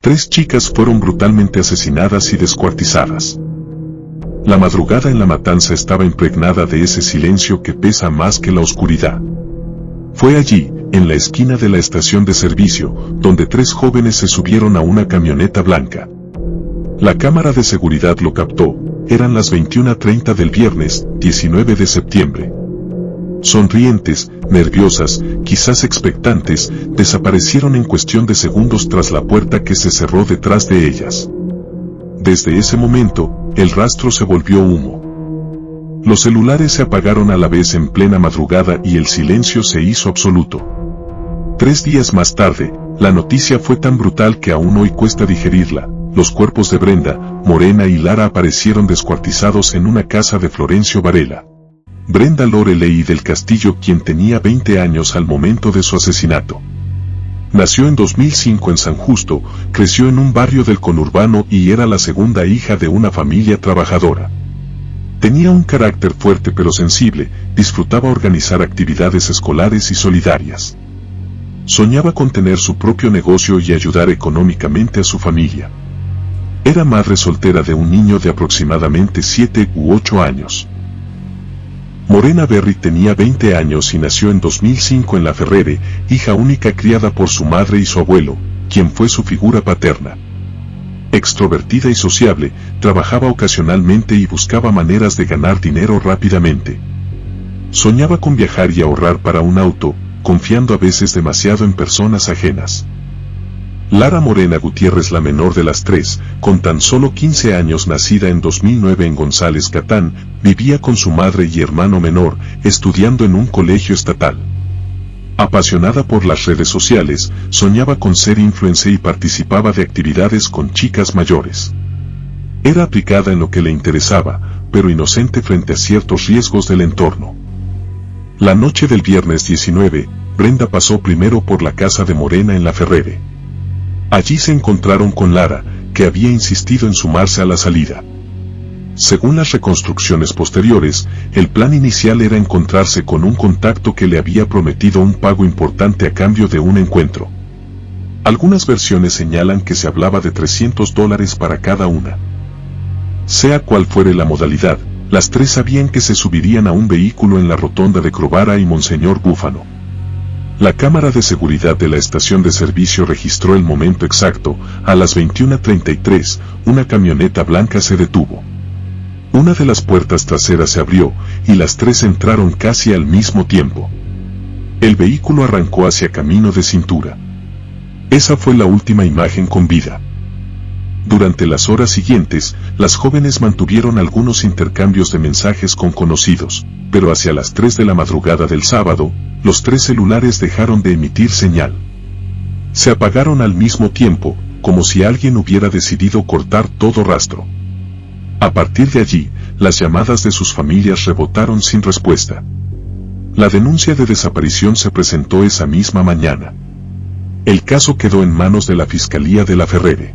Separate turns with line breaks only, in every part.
3 chicas fueron brutalmente asesinadas y descuartizadas. La madrugada en la matanza estaba impregnada de ese silencio que pesa más que la oscuridad. Fue allí, en la esquina de la estación de servicio, donde 3 jóvenes se subieron a una camioneta blanca. La cámara de seguridad lo captó. Eran las 21:30 del viernes, 19 de septiembre. Sonrientes, nerviosas, quizás expectantes, desaparecieron en cuestión de segundos tras la puerta que se cerró detrás de ellas. Desde ese momento, el rastro se volvió humo. Los celulares se apagaron a la vez en plena madrugada y el silencio se hizo absoluto. 3 días más tarde, la noticia fue tan brutal que aún hoy cuesta digerirla. Los cuerpos de Brenda, Morena y Lara aparecieron descuartizados en una casa de Florencio Varela. Brenda Loreley del Castillo, quien tenía 20 años al momento de su asesinato. Nació en 2005 en San Justo, creció en un barrio del conurbano y era la segunda hija de una familia trabajadora. Tenía un carácter fuerte pero sensible, disfrutaba organizar actividades escolares y solidarias. Soñaba con tener su propio negocio y ayudar económicamente a su familia. Era madre soltera de un niño de aproximadamente 7 u 8 años. Morena Berry tenía 20 años y nació en 2005 en La Ferrere, hija única criada por su madre y su abuelo, quien fue su figura paterna. Extrovertida y sociable, trabajaba ocasionalmente y buscaba maneras de ganar dinero rápidamente. Soñaba con viajar y ahorrar para un auto, confiando a veces demasiado en personas ajenas. Lara Morena Gutiérrez, la menor de las 3, con tan solo 15 años, nacida en 2009 en González Catán, vivía con su madre y hermano menor, estudiando en un colegio estatal. Apasionada por las redes sociales, soñaba con ser influencer y participaba de actividades con chicas mayores. Era aplicada en lo que le interesaba, pero inocente frente a ciertos riesgos del entorno. La noche del viernes 19, Brenda pasó primero por la casa de Morena en La Ferrere. Allí se encontraron con Lara, que había insistido en sumarse a la salida. Según las reconstrucciones posteriores, el plan inicial era encontrarse con un contacto que le había prometido un pago importante a cambio de un encuentro. Algunas versiones señalan que se hablaba de $300 para cada una. Sea cual fuere la modalidad, las 3 sabían que se subirían a un vehículo en la rotonda de Crovara y Monseñor Búfano. La cámara de seguridad de la estación de servicio registró el momento exacto. A las 21:33, una camioneta blanca se detuvo. Una de las puertas traseras se abrió, y las 3 entraron casi al mismo tiempo. El vehículo arrancó hacia Camino de Cintura. Esa fue la última imagen con vida. Durante las horas siguientes, las jóvenes mantuvieron algunos intercambios de mensajes con conocidos, pero hacia las 3 de la madrugada del sábado, los 3 celulares dejaron de emitir señal. Se apagaron al mismo tiempo, como si alguien hubiera decidido cortar todo rastro. A partir de allí, las llamadas de sus familias rebotaron sin respuesta. La denuncia de desaparición se presentó esa misma mañana. El caso quedó en manos de la Fiscalía de La Ferrere.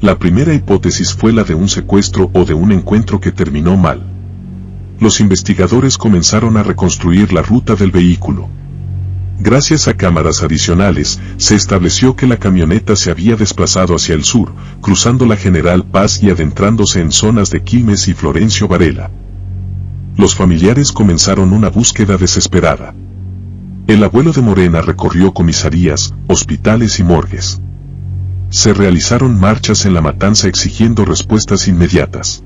La primera hipótesis fue la de un secuestro o de un encuentro que terminó mal. Los investigadores comenzaron a reconstruir la ruta del vehículo. Gracias a cámaras adicionales, se estableció que la camioneta se había desplazado hacia el sur, cruzando la General Paz y adentrándose en zonas de Quilmes y Florencio Varela. Los familiares comenzaron una búsqueda desesperada. El abuelo de Morena recorrió comisarías, hospitales y morgues. Se realizaron marchas en la matanza exigiendo respuestas inmediatas.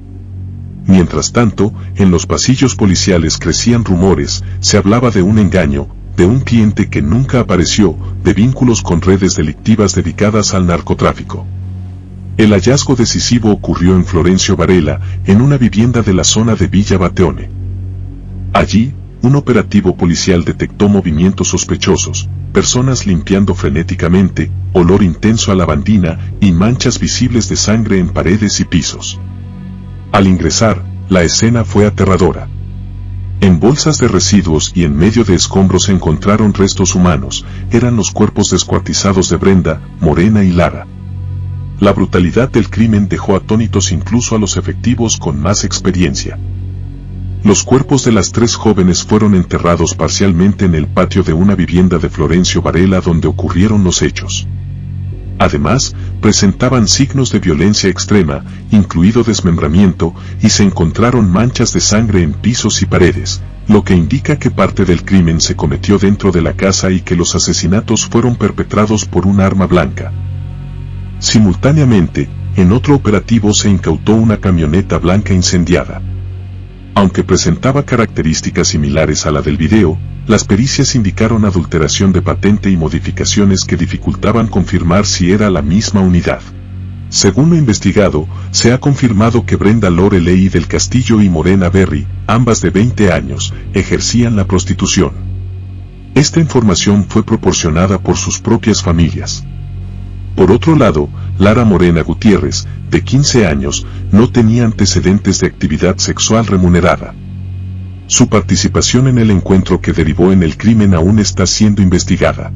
Mientras tanto, en los pasillos policiales crecían rumores, se hablaba de un engaño, de un cliente que nunca apareció, de vínculos con redes delictivas dedicadas al narcotráfico. El hallazgo decisivo ocurrió en Florencio Varela, en una vivienda de la zona de Villa Bateone. Allí, un operativo policial detectó movimientos sospechosos, personas limpiando frenéticamente, olor intenso a lavandina y manchas visibles de sangre en paredes y pisos. Al ingresar, la escena fue aterradora. En bolsas de residuos y en medio de escombros se encontraron restos humanos. Eran los cuerpos descuartizados de Brenda, Morena y Lara. La brutalidad del crimen dejó atónitos incluso a los efectivos con más experiencia. Los cuerpos de las 3 jóvenes fueron enterrados parcialmente en el patio de una vivienda de Florencio Varela donde ocurrieron los hechos. Además, presentaban signos de violencia extrema, incluido desmembramiento, y se encontraron manchas de sangre en pisos y paredes, lo que indica que parte del crimen se cometió dentro de la casa y que los asesinatos fueron perpetrados por un arma blanca. Simultáneamente, en otro operativo se incautó una camioneta blanca incendiada. Aunque presentaba características similares a la del video, las pericias indicaron adulteración de patente y modificaciones que dificultaban confirmar si era la misma unidad. Según lo investigado, se ha confirmado que Brenda Lorelei del Castillo y Morena Berry, ambas de 20 años, ejercían la prostitución. Esta información fue proporcionada por sus propias familias. Por otro lado, Lara Morena Gutiérrez, de 15 años, no tenía antecedentes de actividad sexual remunerada. Su participación en el encuentro que derivó en el crimen aún está siendo investigada.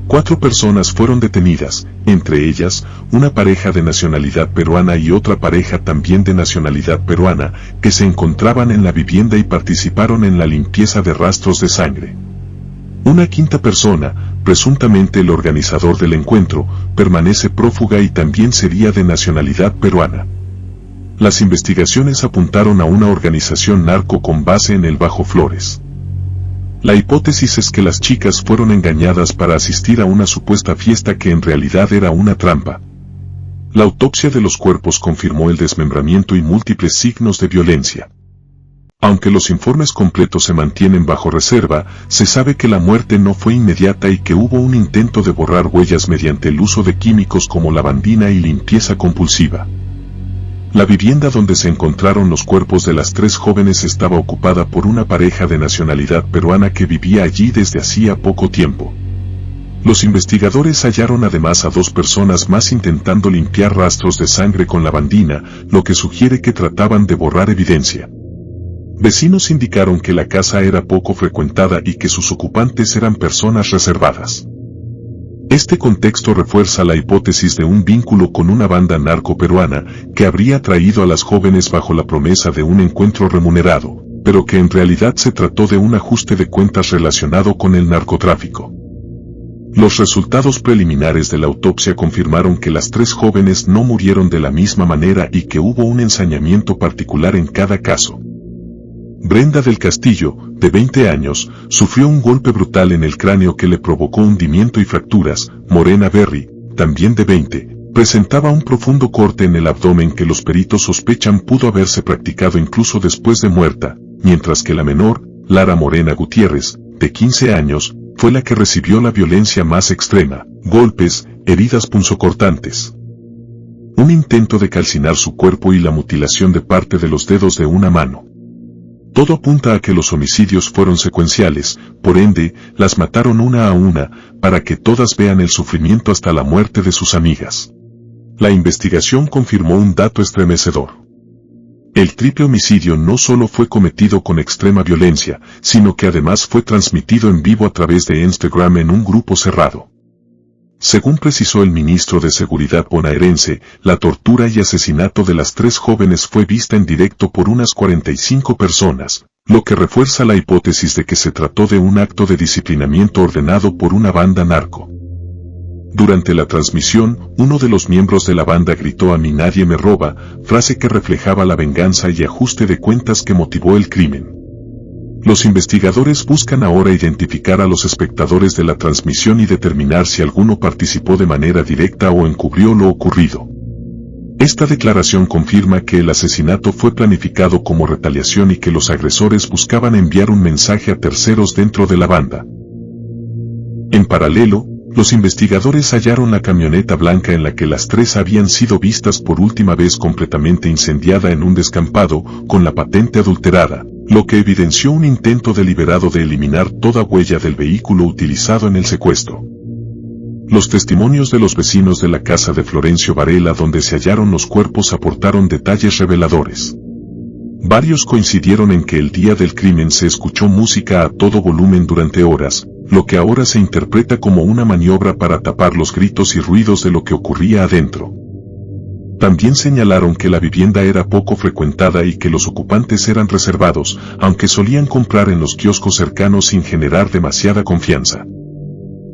4 personas fueron detenidas, entre ellas, una pareja de nacionalidad peruana y otra pareja también de nacionalidad peruana, que se encontraban en la vivienda y participaron en la limpieza de rastros de sangre. Una quinta persona, presuntamente el organizador del encuentro, permanece prófuga y también sería de nacionalidad peruana. Las investigaciones apuntaron a una organización narco con base en el Bajo Flores. La hipótesis es que las chicas fueron engañadas para asistir a una supuesta fiesta que en realidad era una trampa. La autopsia de los cuerpos confirmó el desmembramiento y múltiples signos de violencia. Aunque los informes completos se mantienen bajo reserva, se sabe que la muerte no fue inmediata y que hubo un intento de borrar huellas mediante el uso de químicos como lavandina y limpieza compulsiva. La vivienda donde se encontraron los cuerpos de las 3 jóvenes estaba ocupada por una pareja de nacionalidad peruana que vivía allí desde hacía poco tiempo. Los investigadores hallaron además a 2 personas más intentando limpiar rastros de sangre con lavandina, lo que sugiere que trataban de borrar evidencia. Vecinos indicaron que la casa era poco frecuentada y que sus ocupantes eran personas reservadas. Este contexto refuerza la hipótesis de un vínculo con una banda narco-peruana que habría traído a las jóvenes bajo la promesa de un encuentro remunerado, pero que en realidad se trató de un ajuste de cuentas relacionado con el narcotráfico. Los resultados preliminares de la autopsia confirmaron que las 3 jóvenes no murieron de la misma manera y que hubo un ensañamiento particular en cada caso. Brenda del Castillo, de 20 años, sufrió un golpe brutal en el cráneo que le provocó hundimiento y fracturas. Morena Berry, también de 20, presentaba un profundo corte en el abdomen que los peritos sospechan pudo haberse practicado incluso después de muerta, mientras que la menor, Lara Morena Gutiérrez, de 15 años, fue la que recibió la violencia más extrema: golpes, heridas punzocortantes, un intento de calcinar su cuerpo y la mutilación de parte de los dedos de una mano. Todo apunta a que los homicidios fueron secuenciales, por ende, las mataron una a una, para que todas vean el sufrimiento hasta la muerte de sus amigas. La investigación confirmó un dato estremecedor. El triple homicidio no solo fue cometido con extrema violencia, sino que además fue transmitido en vivo a través de Instagram en un grupo cerrado. Según precisó el ministro de Seguridad bonaerense, la tortura y asesinato de las 3 jóvenes fue vista en directo por unas 45 personas, lo que refuerza la hipótesis de que se trató de un acto de disciplinamiento ordenado por una banda narco. Durante la transmisión, uno de los miembros de la banda gritó: "A mí nadie me roba", frase que reflejaba la venganza y ajuste de cuentas que motivó el crimen. Los investigadores buscan ahora identificar a los espectadores de la transmisión y determinar si alguno participó de manera directa o encubrió lo ocurrido. Esta declaración confirma que el asesinato fue planificado como retaliación y que los agresores buscaban enviar un mensaje a terceros dentro de la banda. En paralelo, los investigadores hallaron la camioneta blanca en la que las 3 habían sido vistas por última vez completamente incendiada en un descampado, con la patente adulterada, lo que evidenció un intento deliberado de eliminar toda huella del vehículo utilizado en el secuestro. Los testimonios de los vecinos de la casa de Florencio Varela donde se hallaron los cuerpos aportaron detalles reveladores. Varios coincidieron en que el día del crimen se escuchó música a todo volumen durante horas, lo que ahora se interpreta como una maniobra para tapar los gritos y ruidos de lo que ocurría adentro. También señalaron que la vivienda era poco frecuentada y que los ocupantes eran reservados, aunque solían comprar en los kioscos cercanos sin generar demasiada confianza.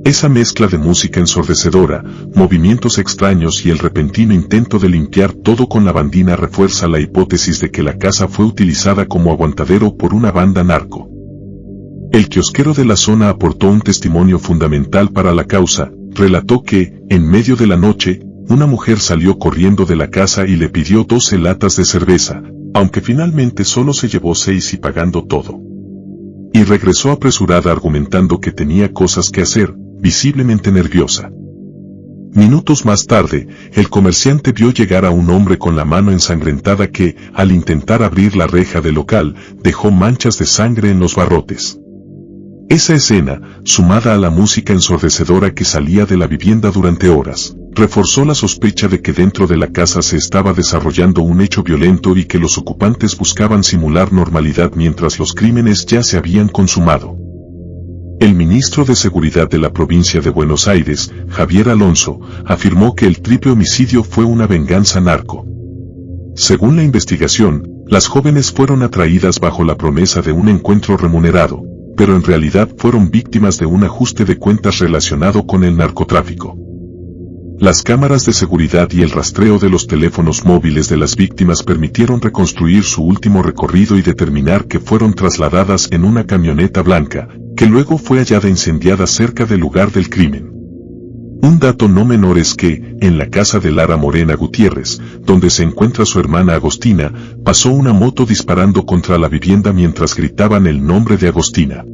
Esa mezcla de música ensordecedora, movimientos extraños y el repentino intento de limpiar todo con lavandina refuerza la hipótesis de que la casa fue utilizada como aguantadero por una banda narco. El kiosquero de la zona aportó un testimonio fundamental para la causa. Relató que, en medio de la noche, una mujer salió corriendo de la casa y le pidió 12 latas de cerveza, aunque finalmente solo se llevó 6 y pagando todo. Y regresó apresurada argumentando que tenía cosas que hacer, visiblemente nerviosa. Minutos más tarde, el comerciante vio llegar a un hombre con la mano ensangrentada que, al intentar abrir la reja del local, dejó manchas de sangre en los barrotes. Esa escena, sumada a la música ensordecedora que salía de la vivienda durante horas, reforzó la sospecha de que dentro de la casa se estaba desarrollando un hecho violento y que los ocupantes buscaban simular normalidad mientras los crímenes ya se habían consumado. El ministro de Seguridad de la provincia de Buenos Aires, Javier Alonso, afirmó que el triple homicidio fue una venganza narco. Según la investigación, las jóvenes fueron atraídas bajo la promesa de un encuentro remunerado, pero en realidad fueron víctimas de un ajuste de cuentas relacionado con el narcotráfico. Las cámaras de seguridad y el rastreo de los teléfonos móviles de las víctimas permitieron reconstruir su último recorrido y determinar que fueron trasladadas en una camioneta blanca, que luego fue hallada incendiada cerca del lugar del crimen. Un dato no menor es que, en la casa de Lara Morena Gutiérrez, donde se encuentra su hermana Agostina, pasó una moto disparando contra la vivienda mientras gritaban el nombre de Agostina.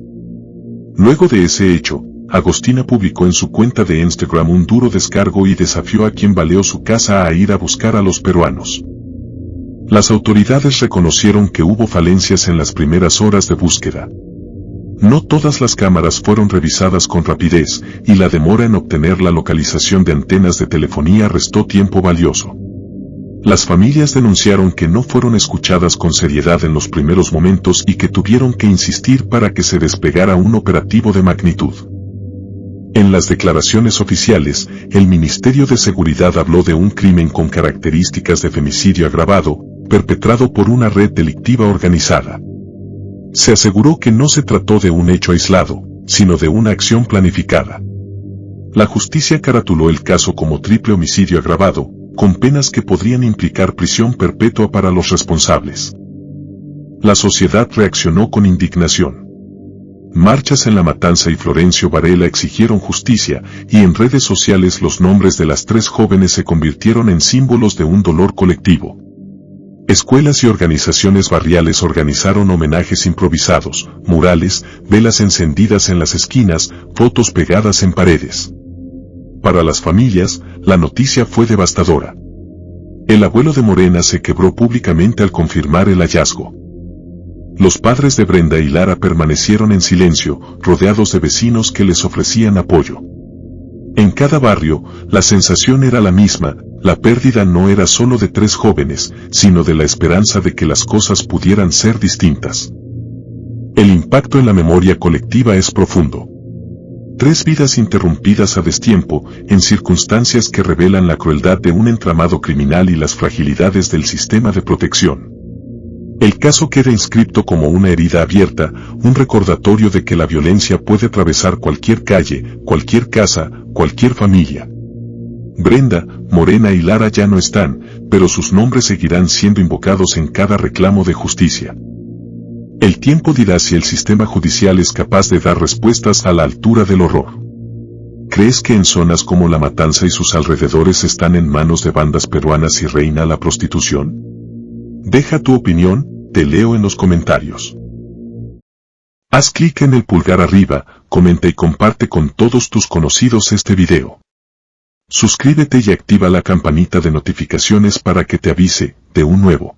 Luego de ese hecho, Agostina publicó en su cuenta de Instagram un duro descargo y desafió a quien baleó su casa a ir a buscar a los peruanos. Las autoridades reconocieron que hubo falencias en las primeras horas de búsqueda. No todas las cámaras fueron revisadas con rapidez, y la demora en obtener la localización de antenas de telefonía restó tiempo valioso. Las familias denunciaron que no fueron escuchadas con seriedad en los primeros momentos y que tuvieron que insistir para que se desplegara un operativo de magnitud. En las declaraciones oficiales, el Ministerio de Seguridad habló de un crimen con características de femicidio agravado, perpetrado por una red delictiva organizada. Se aseguró que no se trató de un hecho aislado, sino de una acción planificada. La justicia caratuló el caso como triple homicidio agravado, con penas que podrían implicar prisión perpetua para los responsables. La sociedad reaccionó con indignación. Marchas en La Matanza y Florencio Varela exigieron justicia, y en redes sociales los nombres de las 3 jóvenes se convirtieron en símbolos de un dolor colectivo. Escuelas y organizaciones barriales organizaron homenajes improvisados, murales, velas encendidas en las esquinas, fotos pegadas en paredes. Para las familias, la noticia fue devastadora. El abuelo de Morena se quebró públicamente al confirmar el hallazgo. Los padres de Brenda y Lara permanecieron en silencio, rodeados de vecinos que les ofrecían apoyo. En cada barrio, la sensación era la misma, la pérdida no era solo de 3 jóvenes, sino de la esperanza de que las cosas pudieran ser distintas. El impacto en la memoria colectiva es profundo. 3 vidas interrumpidas a destiempo, en circunstancias que revelan la crueldad de un entramado criminal y las fragilidades del sistema de protección. El caso queda inscripto como una herida abierta, un recordatorio de que la violencia puede atravesar cualquier calle, cualquier casa, cualquier familia. Brenda, Morena y Lara ya no están, pero sus nombres seguirán siendo invocados en cada reclamo de justicia. El tiempo dirá si el sistema judicial es capaz de dar respuestas a la altura del horror. ¿Crees que en zonas como La Matanza y sus alrededores están en manos de bandas peruanas y reina la prostitución? Deja tu opinión, te leo en los comentarios. Haz clic en el pulgar arriba, comenta y comparte con todos tus conocidos este video. Suscríbete y activa la campanita de notificaciones para que te avise de un nuevo